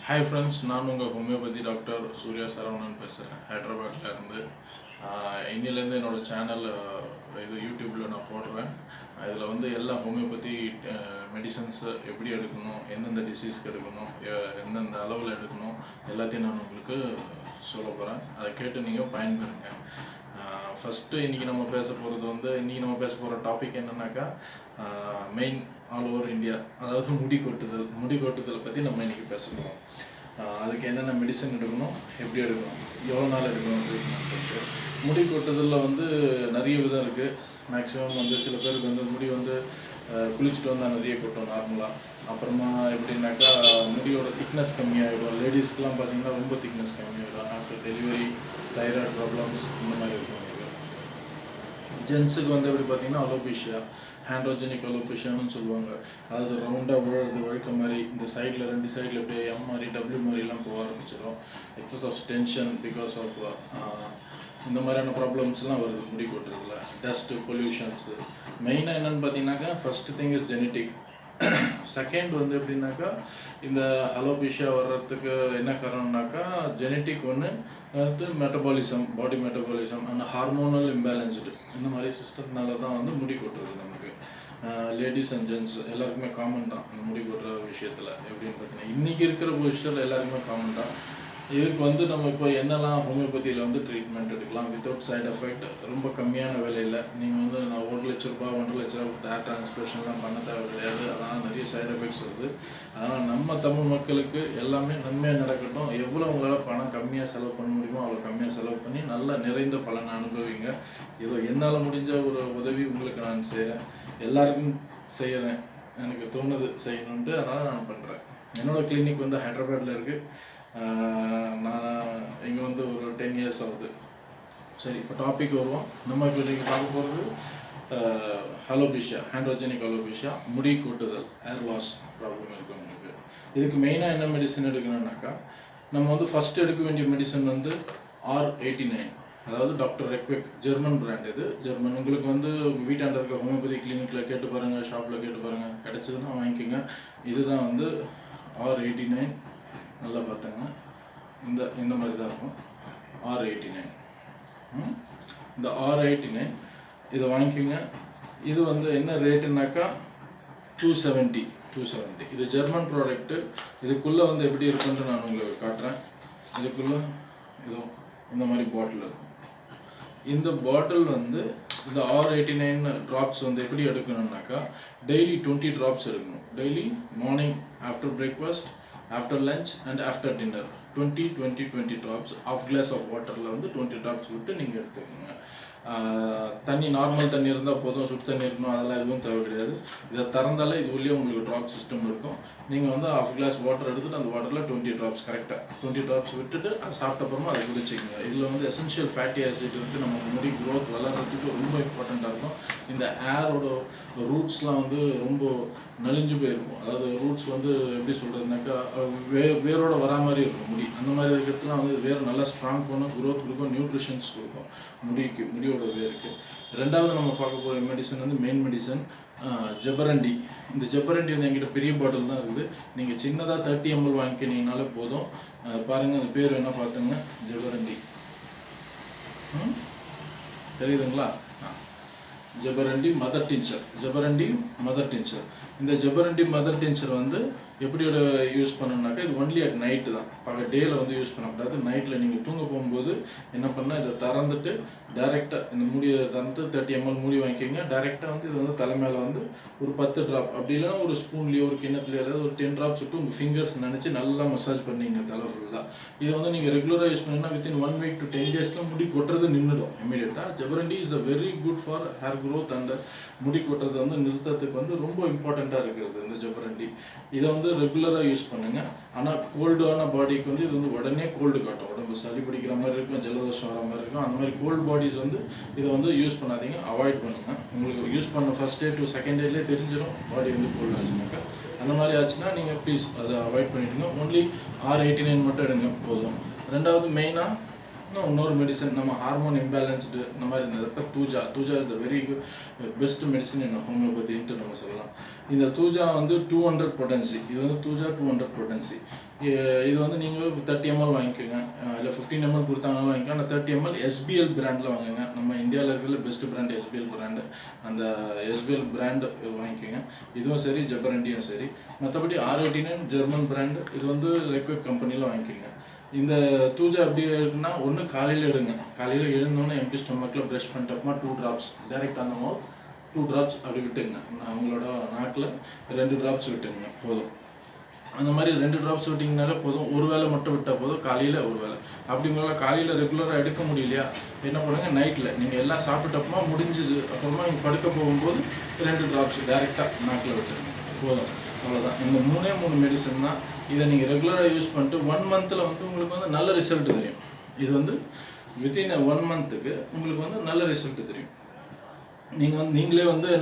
Hi friends, நான் உங்கள் homeopathy doctor Surya Saravanan பேசுகிறேன் ஹைதராபாத்தில் இருந்து. இன்னிலேருந்து என்னோடய சேனல் இது யூடியூப்பில் நான் போடுறேன். இதில் வந்து எல்லா ஹோமியோபதி மெடிசன்ஸு எப்படி எடுக்கணும், எந்தெந்த டிசீஸ்க்கு எடுக்கணும், எந்தெந்த அளவில் எடுக்கணும் எல்லாத்தையும் நான் உங்களுக்கு சொல்ல போகிறேன். அதை கேட்டு நீங்கள் பயன்பெறுங்க. ஃபஸ்ட்டு இன்றைக்கி நம்ம பேச போகிற டாபிக் என்னென்னாக்கா மெயின் ஆல் ஓவர் இந்தியா, அதாவது முடி கொட்டுதலை பற்றி நம்ம இன்றைக்கி பேச போகிறோம். அதுக்கு என்னென்ன மெடிசன் எடுக்கணும், எப்படி எடுக்கணும், எவ்வளோ நாள் எடுக்கணும் சொல்லிட்டு. முடி கொட்டுதலில் வந்து நிறைய விதம் இருக்குது. மேக்ஸிமம் வந்து சில பேருக்கு வந்து முடி வந்து குளிச்சுட்டு வந்தால் நிறைய கொட்டும் நார்மலாக. அப்புறமா எப்படின்னாக்கா முடியோட திக்னஸ் கம்மியாகிடும். லேடிஸ்க்கெலாம் பார்த்திங்கன்னா ரொம்ப திக்னஸ் கம்மியாகிடும் ஆஃப்டர் டெலிவரி, தைராய்டு ப்ராப்ளம்ஸ் இந்த மாதிரி இருக்கும். ஜென்ஸுக்கு வந்து எப்படி பார்த்திங்கன்னா அலோபேஷியா, ஹேண்ட்ரோஜெனிக் அலோபேஷியான்னு சொல்லுவாங்க. அதாவது ரவுண்டாக வழுக்க மாதிரி இந்த சைடில் 2 சைடில் அப்படியே எம் மாதிரி டபிள்யூ மாதிரிலாம் போக ஆரம்பிச்சிடும். Excess of tension because of இந்த மாதிரியான ப்ராப்ளம்ஸ்லாம் வருது முடி கொட்டுறதுல. டஸ்ட்டு, பொல்யூஷன்ஸு. மெயினாக என்னென்னு பார்த்தீங்கன்னாக்கா first thing is genetic. Second வந்து எப்படின்னாக்கா இந்த அலோபேஷியா வர்றதுக்கு என்ன காரணம்னாக்கா ஜெனட்டிக் ஒன்று, அடுத்து metabolism, body metabolism and hormonal imbalanced இந்த மாதிரி சிஸ்டத்தினால தான் வந்து முடி கொட்டுறது நமக்கு. லேடிஸ் அண்ட் ஜென்ட்ஸ் எல்லாருக்குமே காமன் தான் இந்த முடி கொட்டுற விஷயத்தில். எப்படின்னு பார்த்தீங்கன்னா இன்றைக்கி இருக்கிற பொசிஷனில் எல்லாருக்குமே காமன் தான். இதுக்கு வந்து நம்ம இப்போ என்னெல்லாம் ஹோமியோபதியில் வந்து ட்ரீட்மெண்ட் எடுக்கலாம் வித்தவுட் சைட் எஃபெக்ட், ரொம்ப கம்மியான விலையில். நீங்கள் வந்து நான் 1 லட்ச ரூபா 1.5 லட்ச ரூபா ஹேர் டிரான்ஸ்பிளேஷன்லாம் பண்ண தேவை கிடையாது. அதனால் நிறைய சைட் எஃபெக்ட்ஸ் வருது. அதனால் நம்ம தமிழ் மக்களுக்கு எல்லாமே நன்மையாக நடக்கட்டும். எவ்வளோ உங்களால் பணம் கம்மியாக செலவு பண்ண முடியுமோ அவ்வளோ கம்மியாக செலவு பண்ணி நல்ல நிறைந்த பலனை அனுபவிங்க. ஏதோ என்னால் முடிஞ்ச ஒரு உதவி உங்களுக்கு நான் செய்கிறேன், எல்லாருக்கும் செய்கிறேன், எனக்கு தோணுது செய்யணுன்ட்டு, அதனால் நான் பண்ணுறேன். என்னோடய கிளினிக் வந்து ஹைதராபாத்தில் இருக்குது. நான் இங்கே வந்து ஒரு 10 இயர்ஸ் ஆகுது. சரி, இப்போ டாபிக் வருவோம். நம்ம கிளினிக் பார்க்க போகிறது அலோபேஷியா, ஹேண்ட்ரோஜெனிக் அலோபேஷியா, முடி கொட்டுதல், ஹேர் லாஸ் ப்ராப்ளம் இருக்குது உங்களுக்கு. இதுக்கு மெயினாக என்ன மெடிசன் எடுக்கணும்னாக்கா நம்ம வந்து ஃபஸ்ட் எடுக்க வேண்டிய மெடிசன் வந்து R89, அதாவது டாக்டர் ரெக்வெக், ஜெர்மன் பிராண்ட். இது ஜெர்மன். உங்களுக்கு வந்து உங்கள் வீட்டாண்ட இருக்க ஹோமியோபதி கிளினிக்கில் கேட்டு பாருங்கள், ஷாப்பில் கேட்டு பாருங்கள், கிடச்சதுன்னா வாங்கிக்கோங்க. இதுதான் வந்து R89. நல்லா பார்த்துங்க, இந்த மாதிரி தான் இருக்கும் R89. இந்த R89 இதை வாங்கிக்கோங்க. இது வந்து என்ன ரேட்டுனாக்கா 270. இது ஜெர்மன் ப்ராடக்ட்டு. இதுக்குள்ளே வந்து எப்படி இருக்குன்ட்டு நான் உங்களுக்கு காட்டுறேன். இதுக்குள்ளே இதோ இந்த மாதிரி பாட்டில் இருக்கும். இந்த பாட்டில் வந்து இந்த R89 ட்ராப்ஸ் வந்து எப்படி எடுக்கணும்னாக்கா டெய்லி 20 ட்ராப்ஸ் எடுக்கணும். Daily morning, after breakfast, after lunch and after dinner 20 drops. Half glass of வாட்டரில் வந்து 20 ட்ராப்ஸ் விட்டு நீங்கள் எடுத்துக்கோங்க. தண்ணி, நார்மல் தண்ணி இருந்தால் போதும், சுடு தண்ணி இருக்கணும் அதெல்லாம் எதுவும் தேவை கிடையாது. இதை திறந்தாலே இது உள்ளே உங்களுக்கு ட்ராப் சிஸ்டம் இருக்கும். நீங்கள் வந்து ஆஃப் கிளாஸ் வாட்டர் எடுத்துகிட்டு அந்த வாட்டரில் 20 ட்ராப்ஸ் கரெக்டாக 20 ட்ராப்ஸ் விட்டுட்டு அது சாப்பிட்டப்புறமா அதை குடிச்சிக்கோங்க. இதில் வந்து எசென்ஷியல் ஃபேட்டி ஆசிட் இருக்குது. நம்ம முடி க்ரோத் வளர்கிறதுக்கு ரொம்ப இம்பார்ட்டண்ட்டாக இருக்கும். இந்த ஏரோட ரூட்ஸ்லாம் வந்து ரொம்ப நலிஞ்சு போயிருக்கும். அதாவது ரூட்ஸ் வந்து எப்படி சொல்கிறதுனாக்கா வேரோட வரா மாதிரி இருக்கும் முடி. அந்த மாதிரி இருக்கிறதுலாம் வந்து வேர் நல்லா ஸ்ட்ராங் பண்ணும், க்ரோத் கொடுக்கும், நியூட்ரிஷன்ஸ் கொடுக்கும் முடியோட வேருக்கு. ரெண்டாவது நம்ம பார்க்க போகிற மெடிசன் வந்து மெயின் மெடிசன் ஜெபரண்டி. இந்த ஜெபரண்டி வந்து என்கிட்ட பெரிய பாட்டில் தான் இருக்குது. நீங்கள் சின்னதாக 30 ml வாங்கிக்கினீங்கனாலே போதும். பாருங்கள், அந்த பேர் என்ன பார்த்துங்க, ஜெபரண்டி. தெரியுதுங்களா? ஜெபரண்டி மதர் டின்ச்சர். இந்த ஜெபரண்டி மதர் டின்ச்சர் வந்து எப்படி யூஸ் பண்ணணும்னாக்கா இது ஒன்லி அட் நைட்டு தான். டேயில் வந்து யூஸ் பண்ணக்கூடாது. நைட்டில் நீங்கள் தூங்க போகும்போது என்ன பண்ணால் இதை திறந்துட்டு டைரெக்டாக இந்த மூடியை திறந்து 30 ml மூடி வாங்கிக்கோங்க. டைரெக்டாக வந்து இது வந்து தலை மேலே வந்து ஒரு 10 ட்ராப், அப்படி இல்லைன்னா ஒரு ஸ்பூன்லேயோ ஒரு கிண்ணத்துலையோ ஏதாவது ஒரு 10 ட்ராப்ஸ் விட்டு உங்கள் ஃபிங்கர்ஸ் நினச்சி நல்லா மசாஜ் பண்ணிங்க தலை ஃபுல்லாக. இதை வந்து நீங்கள் ரெகுலராக யூஸ் பண்ணிங்கன்னா வித்தின் 1 week to 10 days முடி கொட்டுறது நின்றுடும் இமீடியட்டாக. Jaborandi is a very good for hair growth and முடி கொட்டுறது வந்து நிறுத்தத்துக்கு வந்து ரொம்ப இம்பார்ட்டண்ட்டாக இருக்கிறது இந்த ஜெபரண்டி. இதை வந்து ரெகுலராக யூஸ் பண்ணுங்கள். ஆனால் கோல்டான பாடிக்கு வந்து இது வந்து உடனே கோல்டு காட்டும். உடம்பு சளி பிடிக்கிற மாதிரி இருக்கும், ஜலதோஷம் வர மாதிரி இருக்கும். அந்த மாதிரி கோல்டு பாடிஸ் வந்து இதை வந்து யூஸ் பண்ணாதீங்க, அவாய்ட் பண்ணுங்கள். உங்களுக்கு யூஸ் பண்ண ஃபஸ்ட் டே டு செகண்ட் டேலேயே தெரிஞ்சிடும் பாடி வந்து கோல்டு ஆச்சுனாக்கா. அந்த மாதிரி ஆச்சுன்னா நீங்கள் ப்ளீஸ் அதை அவாய்ட் பண்ணிவிடுங்க. ஒன்லி R89 மட்டும் எடுங்க போதும். ரெண்டாவது மெயினாக இன்னொரு மெடிசன் நம்ம ஹார்மோன் இம்பேலன்ஸ்டு இந்த மாதிரி இருந்ததுக்கு thuja is the very good best medicine in ஹோமியோபதின்ட்டு நம்ம சொல்லலாம். இந்த தூஜா வந்து 200 பொட்டன்சி. இது வந்து தூஜா 200 பொட்டன்சி. இது வந்து நீங்கள் 30 ml வாங்கிக்கோங்க, இல்லை 15 ml கொடுத்தாங்கனாலும் வாங்கிக்கலாம். ஆனால் 30 ml எஸ்பிஎல் பிராண்டில் வாங்குங்க. நம்ம இந்தியாவில் இருக்கிற பெஸ்ட் பிராண்ட் எஸ்பிஎல் பிராண்டு. அந்த எஸ்பிஎல் பிராண்டு வாங்கிக்கோங்க. இதுவும் சரி, ஜெபரண்டியும் சரி. மற்றபடி R89 ஜெர்மன் பிராண்டு, இது வந்து ரெக்வெக் கம்பெனியில் வாங்கிக்கோங்க. இந்த தூஜா எப்படி இருக்குன்னா, ஒன்று காலையில் எடுங்க. காலையில் எழுந்தோன்னே எம்டி ஸ்டொமக்கில் ப்ரஷ் பண்ணிட்டோம்னா 2 drops டைரெக்ட் அந்த மவுத் 2 drops அப்படி விட்டுங்க. அவங்களோட நாக்கில் 2 drops விட்டுங்க போதும். அந்த மாதிரி 2 drops விட்டிங்கனாலே போதும். ஒரு வேளை மட்டும் விட்டால் போதும், காலையில் ஒரு வேளை. அப்படிங்களா காலையில் ரெகுலராக எடுக்க முடியலையா, என்ன பண்ணுங்கள், நைட்டில் நீங்கள் எல்லாம் சாப்பிட்டப்பமா முடிஞ்சுது அப்புறமா நீங்கள் படுக்க போகும்போது 2 drops டைரெக்டாக நாக்கில் விட்டுருங்க போதும். அவ்வளோதான். இந்த 3 மெடிசன் தான். இதை நீங்கள் ரெகுலராக யூஸ் பண்ணிட்டு 1 monthல வந்து உங்களுக்கு வந்து நல்ல ரிசல்ட் தெரியும். இது வந்து வித்தின் 1 monthக்கு உங்களுக்கு வந்து நல்ல ரிசல்ட் தெரியும். நீங்களே வந்து